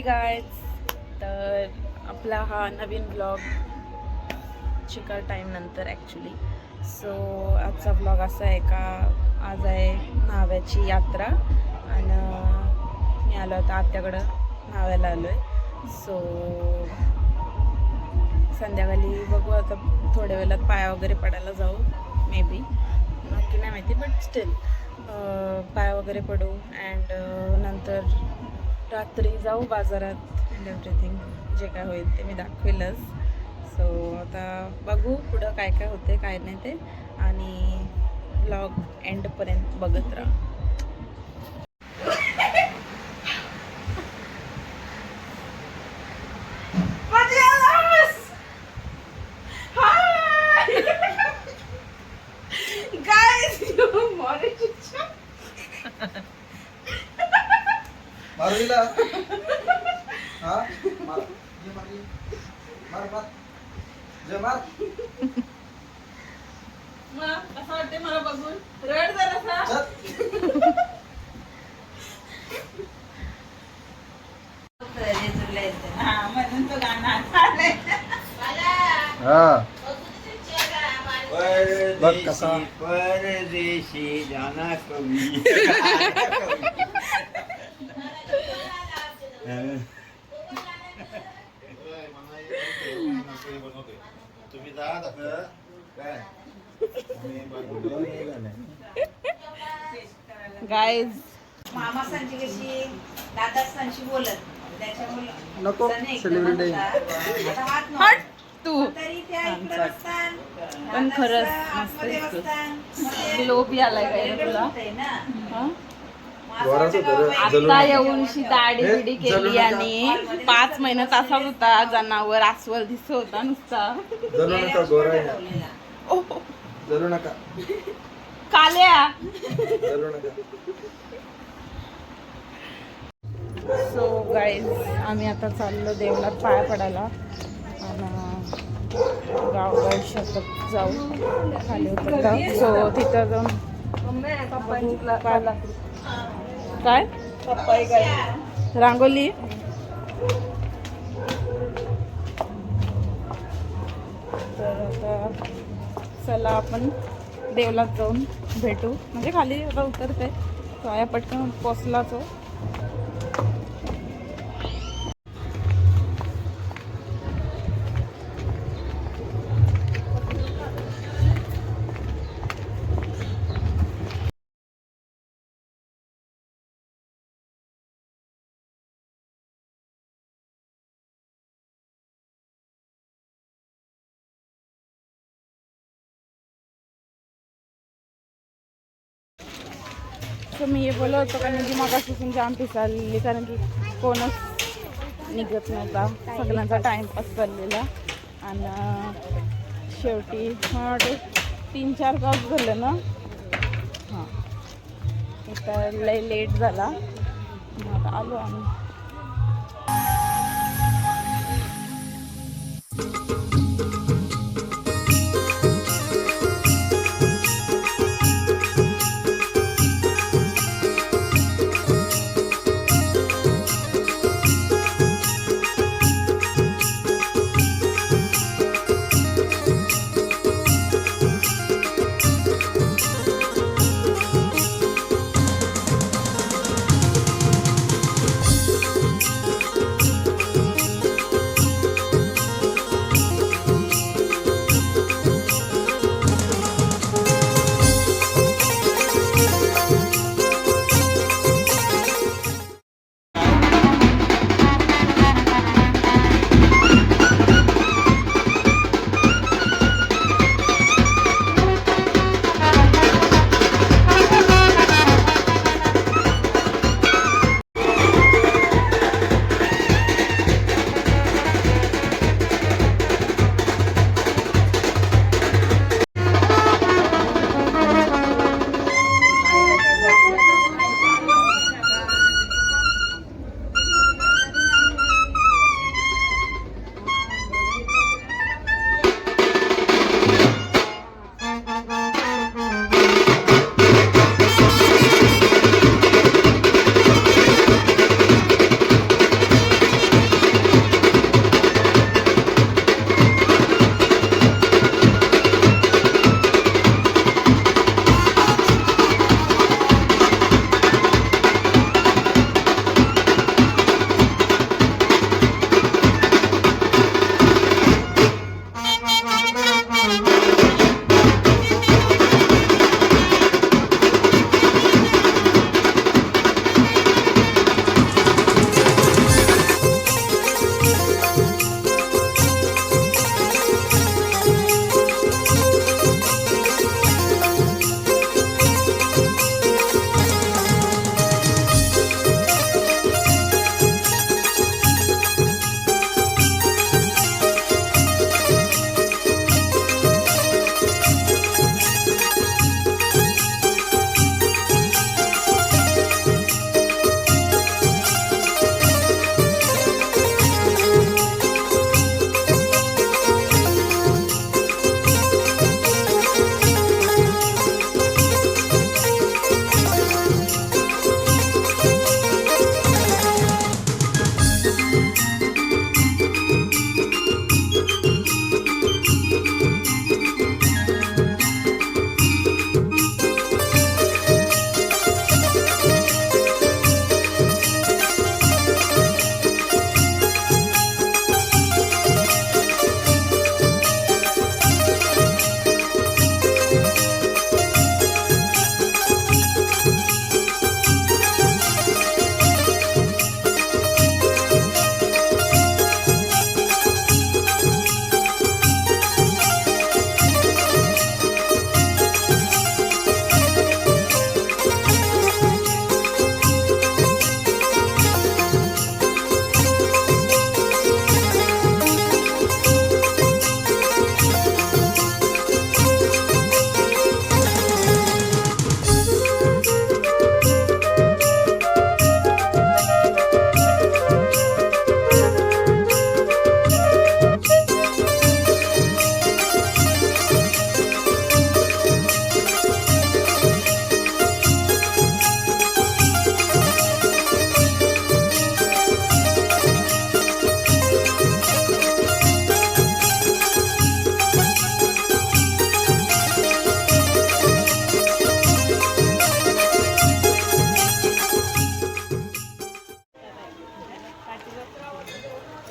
Hi guys, तर आपला हा नवीन ब्लॉग चिकल टाईमनंतर ॲक्च्युली. सो आजचा ब्लॉग असा आहे का, आज आहे न्हाव्याची यात्रा आणि मी आलो आता आत्याकडं न्हाव्याला आलो आहे. सो संध्याकाळी बघू आता, थोड्या वेळात पाया वगैरे पडायला जाऊ, मे बी, नक्की नाही माहिती, बट स्टील पाय वगैरे पडू अँड नंतर रात्री जाऊ बाजारात अँड एव्हरीथिंग. जे काय होईल ते मी दाखवेलच. सो आता बघू पुढं काय काय होते काय नाही ते, आणि ब्लॉग एंडपर्यंत बघत राहा. मारूला हा मार जे मार मार मार जे मार. मग असं वाटते मला बघून, रड जरासा. हा म्हणून तो गाणं आलंय. हा बघ कसा परदेशी जाना कवी. तुम्ही गाईज मामा सांची कशी दादा सांची बोलत त्याच्यामुळे नको सेलिब्रिटी हट तू. तरी त्या इकडे बसतान पण खरंच मस्त दिसतोस. लोभी आलाय काय रे तुला? हा? आता येऊनशी दाढी बिडी केली आणि 5 महिन्यात असाच होता, जनावर अस्वल दिसत होता नुसता. जलू नका गोरा आहे. जलू नका काल्या. जलू नका. सो गाईज आम्ही आता चाललो देवळात पाया पडायला आणि गाव शेतात जाऊ, खाली उतरता. सो तिथं जाऊन काय रांगोली. तर आता चला आपण देवलात जाऊन भेटू, म्हणजे खाली आता उतरते पाया पटकन पोचला तो. तर मी हे बोलत होतो कारण की मगापासून जाम पिसाळलेली, कारण की कोणच निघत नव्हता, सगळ्यांचा टाईमपास चाललेला. आणि शेवटी मला वाटते 3-4 तास झालं ना. हां, इथं लय लेट झाला, मग आता आलो आम्ही.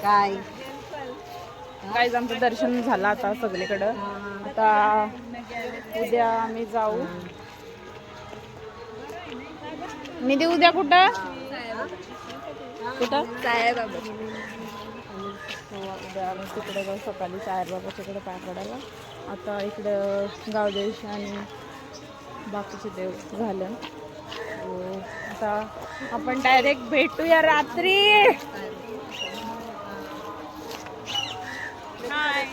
काय गाईज आमचं दर्शन झालं आता सगळीकडं. आता उद्या आम्ही जाऊ. निधी उद्या कुठं कुठं साहेबाबा उद्या आम्ही तिकडे जाऊ सकाळी साहेबाबाच्याकडे पाय पडायला. आता इकडं गावदेश आणि बाकीचे देव झालं. आता आपण डायरेक्ट भेटूया रात्री. हाय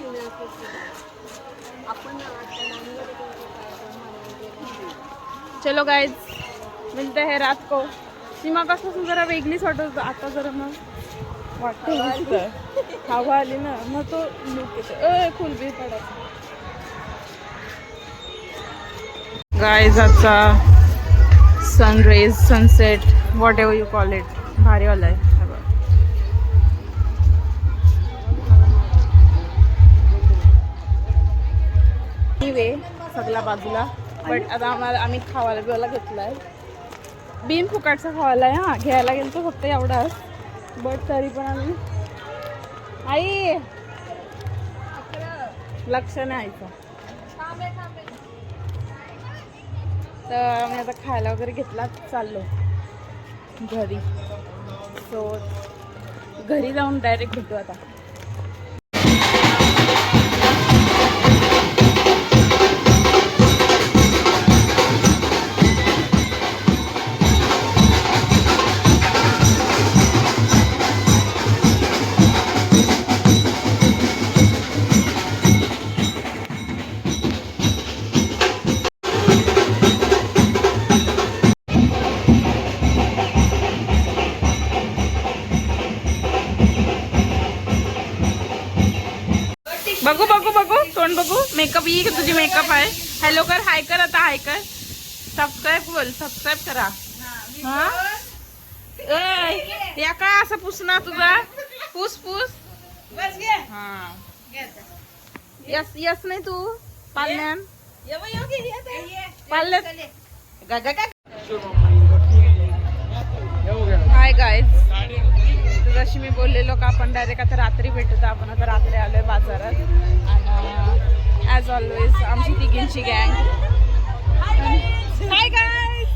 चलो गाइज मिलते हैं रात को. सीमा कसं जरा वेगळीच वाटत होतं. आता जरा मग वाटतं मस्त हवा आली ना मग तो लुक येतो. खुलबी पडत गाइज. आजचा sunrise sunset whatever you call it भारीवाला आहे. वे सगळ्या बाजूला बट आता आम्ही खावायला बिवायला घेतलाय. बिन फुकाटचा खावायला आहे. हा घ्यायला गेलो तो फक्त एवढाच बट तरी पण आम्ही आई लक्ष नाही आईचं. तर आम्ही आता खायला वगैरे घेतला चाललो घरी. सो घरी जाऊन डायरेक्ट भेटू आता. बघू बघू बघू तोंड बघू. मेकअप ही तुझी मेकअप आहे. हॅलो कर हाय कर आता हाय कर. सबस्क्राईब बोल सबस्क्राईब करा. हा या काय असं पुसना तुझा पुस पुस. हा यस यस नाही तू पाल्यान पाल्यात. Hi guys. जशी मी बोललेलो का आपण डायरेक्ट आता रात्री भेटू. तर आपण आता रात्री आलोय बाजारात आणि ॲज ऑलवेज आमची तिघींची गँग. Hi guys.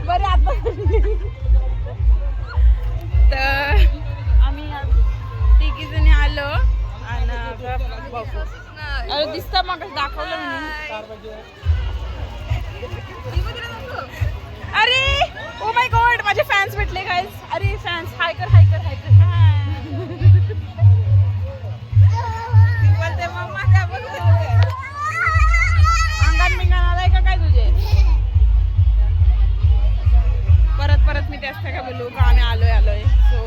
बरं आता तर आम्ही तिघी जणी आलो आणि बघू. अरे दिसतं मग दाखवलं मी. अरे ओ माय गॉड माझे फॅन्स भेटले गाइस. अरे फॅन्स हाय कर हाय कर हाय कर. बोलते मम्मा काय बोलते. अंगात मिंगान आलाय का काय तुझे. परत परत मी त्याच काय बोलू का आम्ही आलोय. सो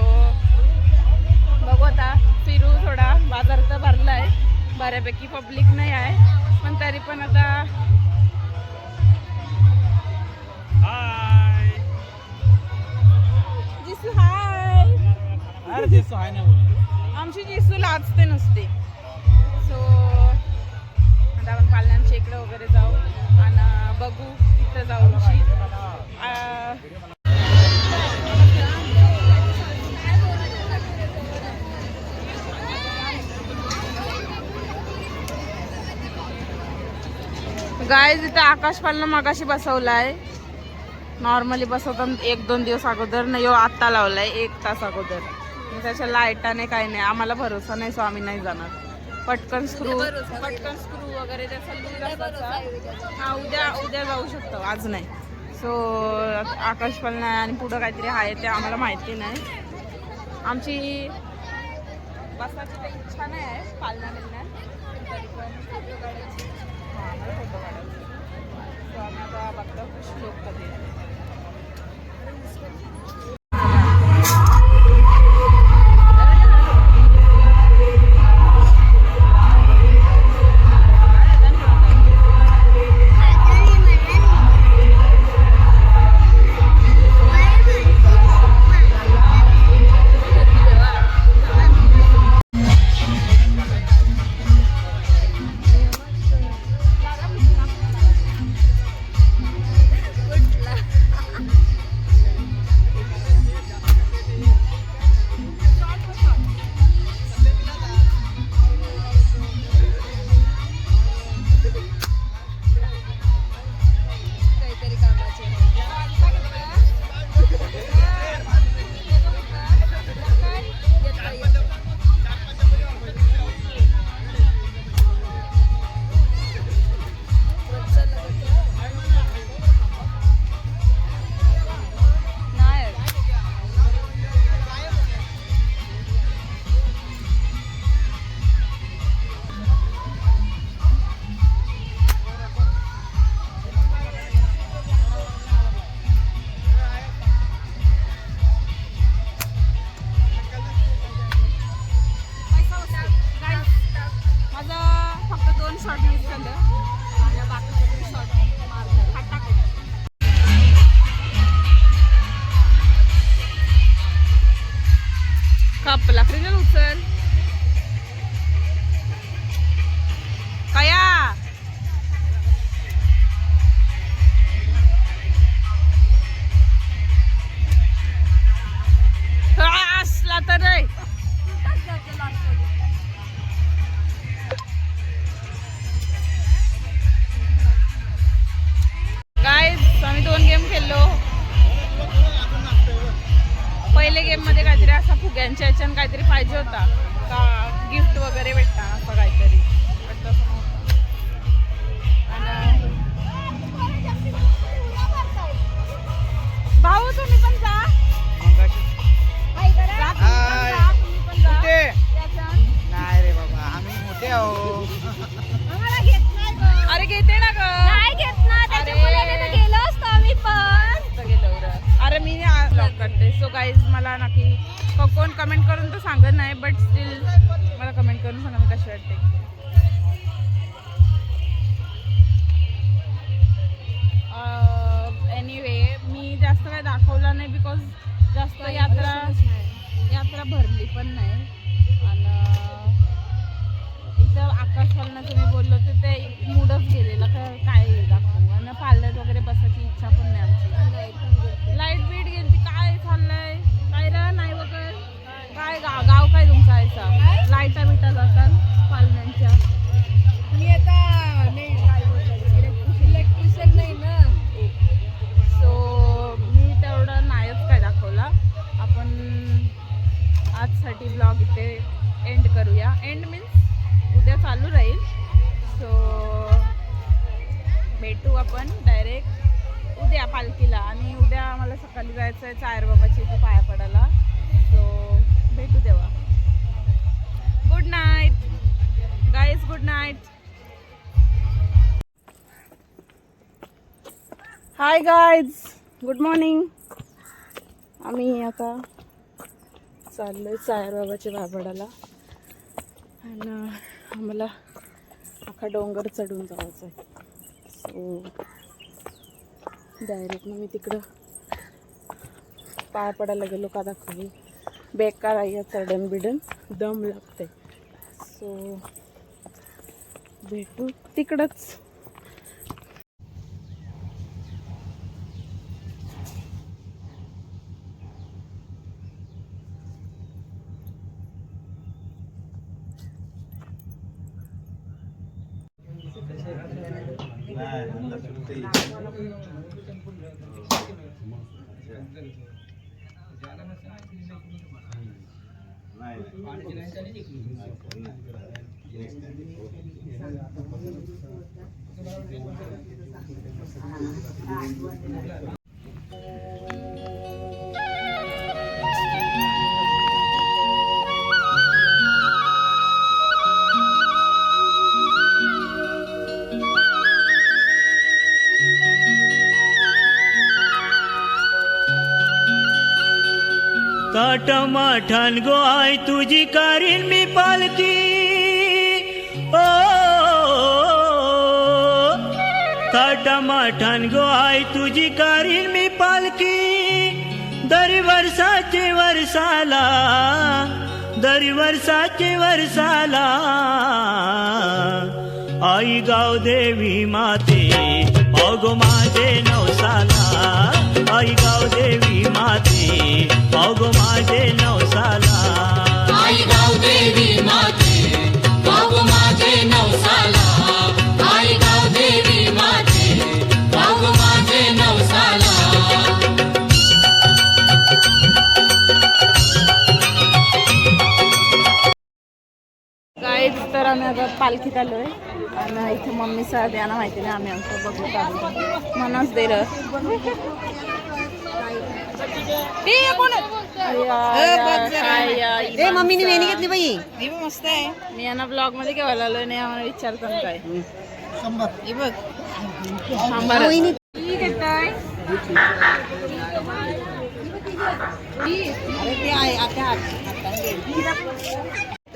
बघू आता फिरू थोडा. बाजार तर भरलाय बऱ्यापैकी पब्लिक नाही आहे पण तरी पण आता जिसू हाय. अरे जिसू हाय ना बोल. आमची जिसू लाजते नुसते. सो आता आपण पालनांच्या इकडे वगैरे जाऊ आणि बघू तिथं जाऊ. गाईज इथं आकाश पालना मगाशी बसवलाय. नॉर्मली बसवतात 1-2 दिवस अगोदर नाही. आत्ता लावलाय 1 तास अगोदर. त्याच्या लाईटाने काही नाही. आम्हाला भरोसा नाही सो आम्ही नाही जाणार. पटकन स्क्रू वगैरे त्याचा लूज असायचा. हा उद्या जाऊ शकतो आज नाही. सो आकाश पालना आणि पुढं काहीतरी आहे ते आम्हाला माहिती नाही. आमची बसायची काही इच्छा नाही आहे पालना मिळण्यात तरी पण फोटो काढायची. हां आम्हाला फोटो काढायचे. सो आम्ही आता बघतो कुछ लोक कधी. चप्पला फ्रीजर उचल कया असला तर गाईज आम्ही 2 गेम खेळलो. पहिले गेम मध्ये काहीतरी असा फुग्यांच्या ह्याच्यानं काहीतरी पाहिजे होता का गिफ्ट वगैरे भेटता असं काहीतरी पण तसं नव्हतं. आणि भाऊ तुम्ही पण जा. नाही रे बाबा आम्ही मोठे आहो. अरे घेते ना ग. अरे मी ब्लॉग करते. सो गाईज मला नक्की कोण कमेंट करून तर सांगत नाही बट स्टील मला कमेंट करून सांगा मी कशी वाटते. एनिवे मी जास्त काही दाखवला नाही बिकॉज जास्त यात्रा भरली पण नाही. आणि इथं आकाश पालनाचं मी बोललो तर ते मूडच गेलेलं काय दाखवू. आणि पार्लर वगैरे बसायची इच्छा पण नाही आमची. लाईट बीट गेली काय चाललंय काय नाही वगैरे काय गाव काय तुमचा यायचा लाईटा बिटा जातात पालण्यांच्या. मी आता इलेक्ट्रिशियन नाही ना. सो मी तेवढं नाहीच काय दाखवला. आपण आजसाठी ब्लॉग इथे एंड करूया. एंड मीन्स उद्या चालू राहील. सो भेटू आपण डायरेक्ट उद्या पालखीला. आणि उद्या आम्हाला सकाळी जायचं आहे चायरबाबाच्या इथे पाया पडायला. सो भेटू तेव्हा. Good night guys. Good night. Hi guys. Good morning. आम्ही आता चाललोय सायरबाबाच्या पायापडाला. आणि आम्हाला अख्खा डोंगर चढून जायचं आहे. सो डायरेक्ट मग मी तिकडं पाया पडायला गेलो का दाखवली बेकार आहे चढण बिडण दम लागते. सो भेटू तिकडंच. ताटमाठान गो आय तुझी कारीन मी पालकी. ओ ताटमाठान गो आय तुझी कारीन मी पालकी. दर वर्षाचे वर्षाला आई गाव देवी माते अगो माझे नवसाला. आई गाव देवी माते अगो माझे नवसाला. आई गाव देवी माते अगो माझे नवसाला. आई गाव देवी माते अगो माझे नवसाला. गाईज तर आम्ही आता पालखीत आलोय. आणि इथे मम्मी सर यांना माहिती नाही आम्ही आमचं बघू चालू मनच दे र. मम्मीने वेणी घेतली बाई मस्त आहे. मी यांना ब्लॉग मध्ये केव्हा आलोय नाही आम्हाला विचारतो काय हे बघ.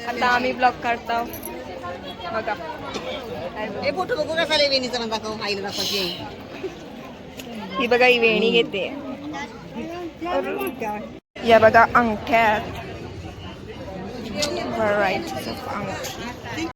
आता आम्ही ब्लॉग काढतो बघा. हे फोटो बघू कसा वेणीचा मला दाखव. आईला दाखवायची ही बघा ही वेणी घेते. या बघा अंगठ्यात व्हरायटीज ऑफ अंगठी.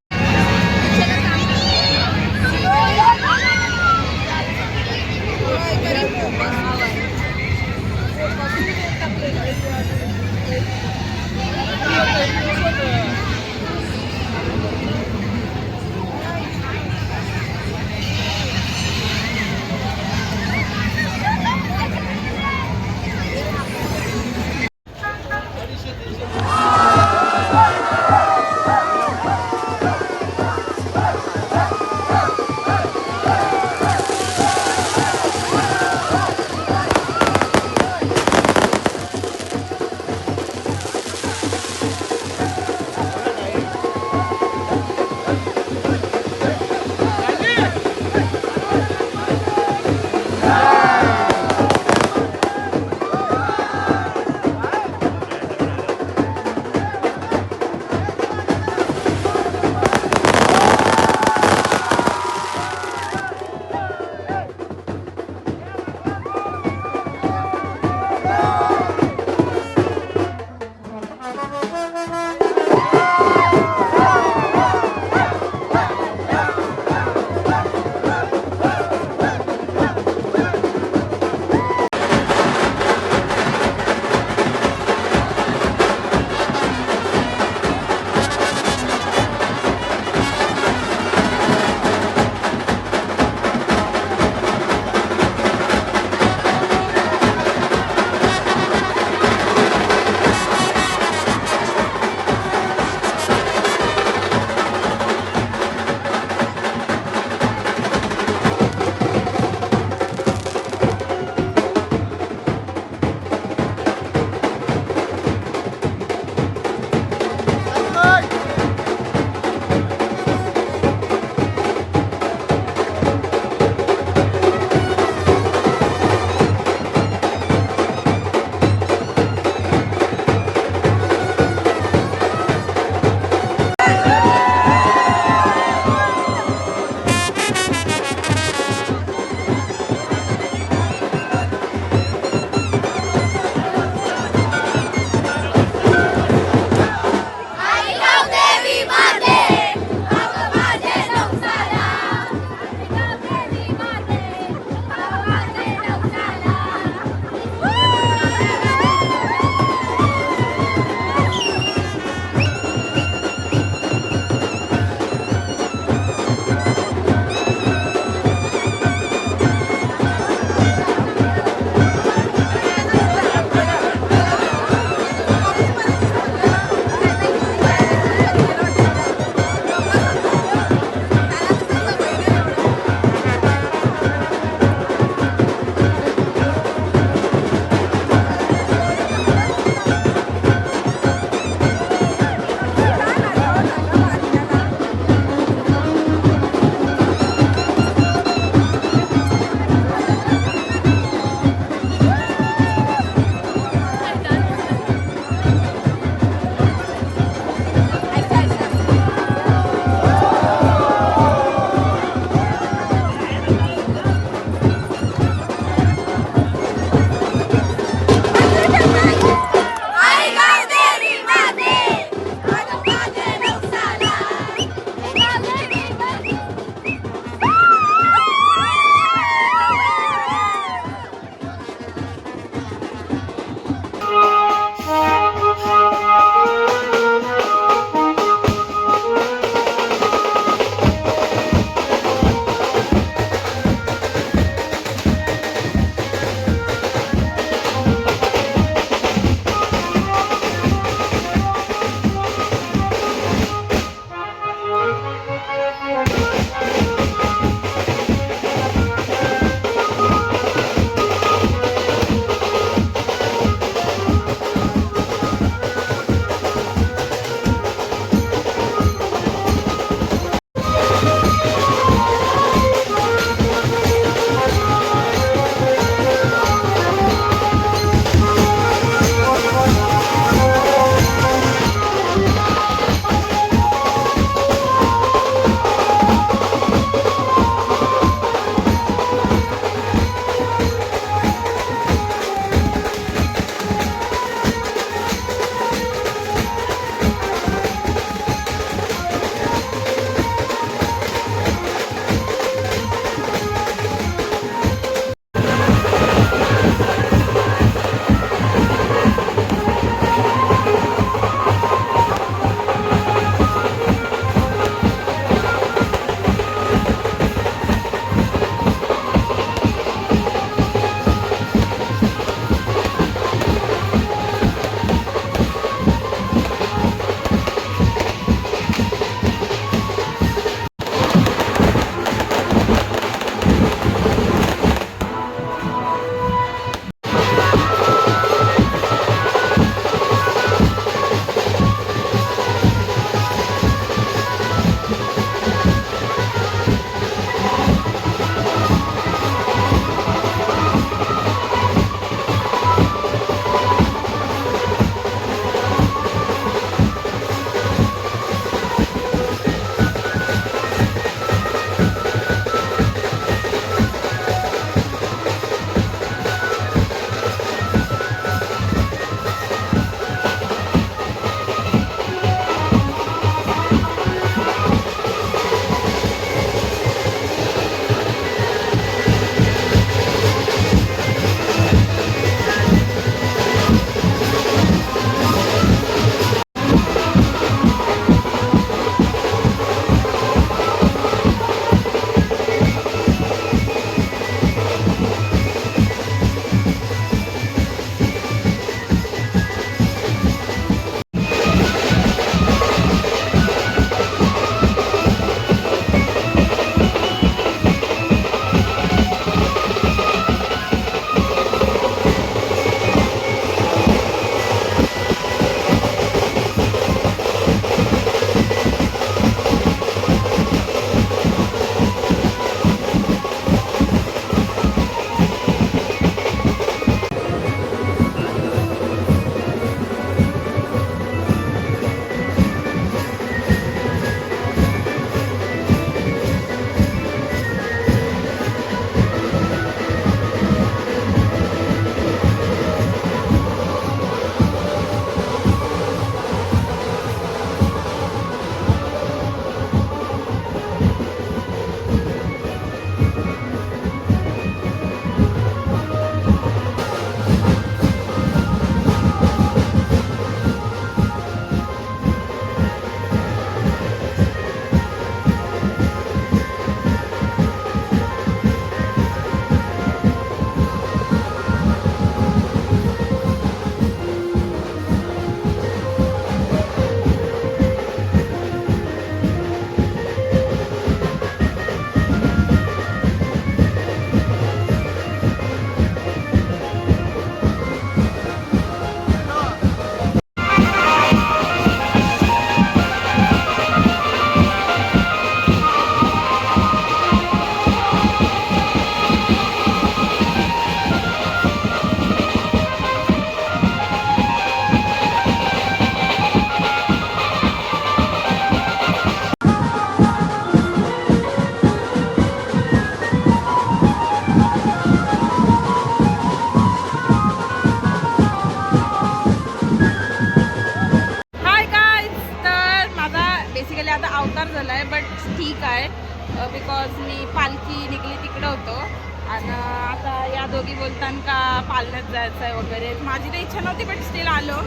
दोघी बोलताना का पालण्यात जायचं आहे वगैरे. माझी तर इच्छा नव्हती बट स्टील आलो.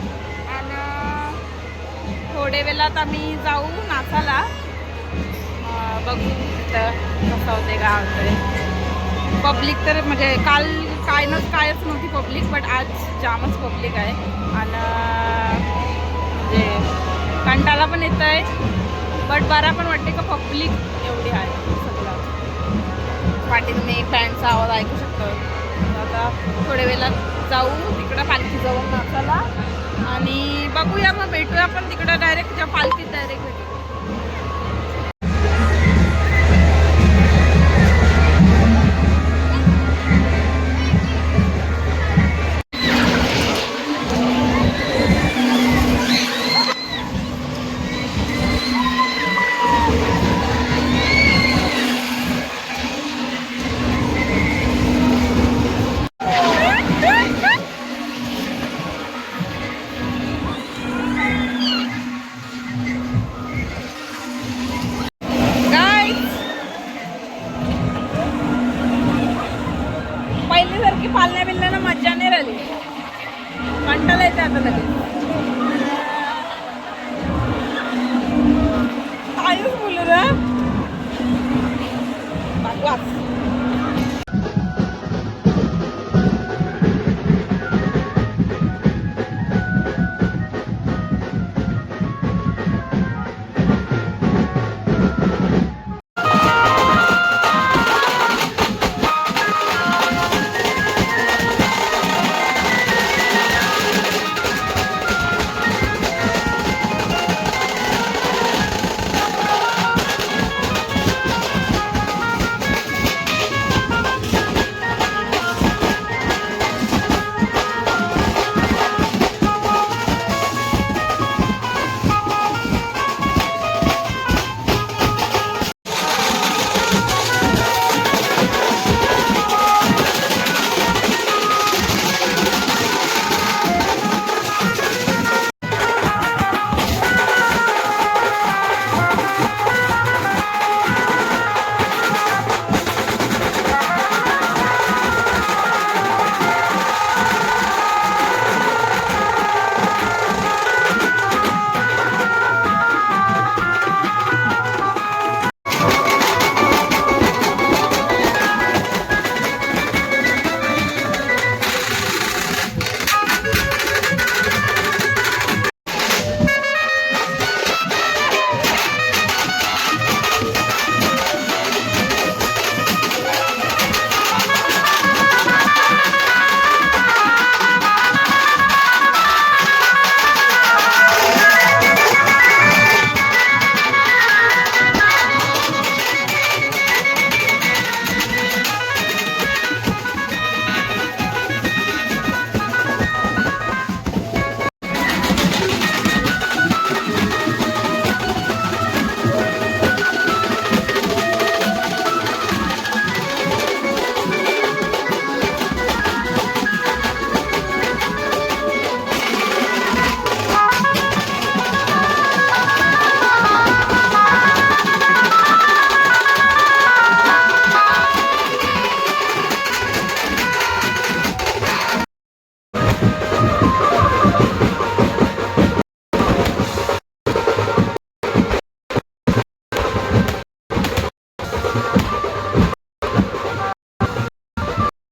आणि थोडे वेळात आम्ही जाऊ नाचाला. बघू तिथं कसं होते का होते. पब्लिक तर म्हणजे काल कायच नव्हती पब्लिक बट आज जामच पब्लिक आहे. आणि म्हणजे कंटाळा पण येत आहे बट बरा पण वाटते का पब्लिक एवढी आहे. सगळं पाठी तुम्ही फॅनचा आवाज ऐकू शकतो. आता थोड्या वेळात जाऊ तिकडं पालखी जाऊन नाचाला आणि बघूया मग भेटूया आपण तिकडं डायरेक्ट ज्या पालखीत डायरेक्ट भेटू. पहिल्यासारखी पालण्या बिलण्याला मज्जा नाही राहिली. कंटाळा येते आता लगेच. काहीच बोलू ना वाच.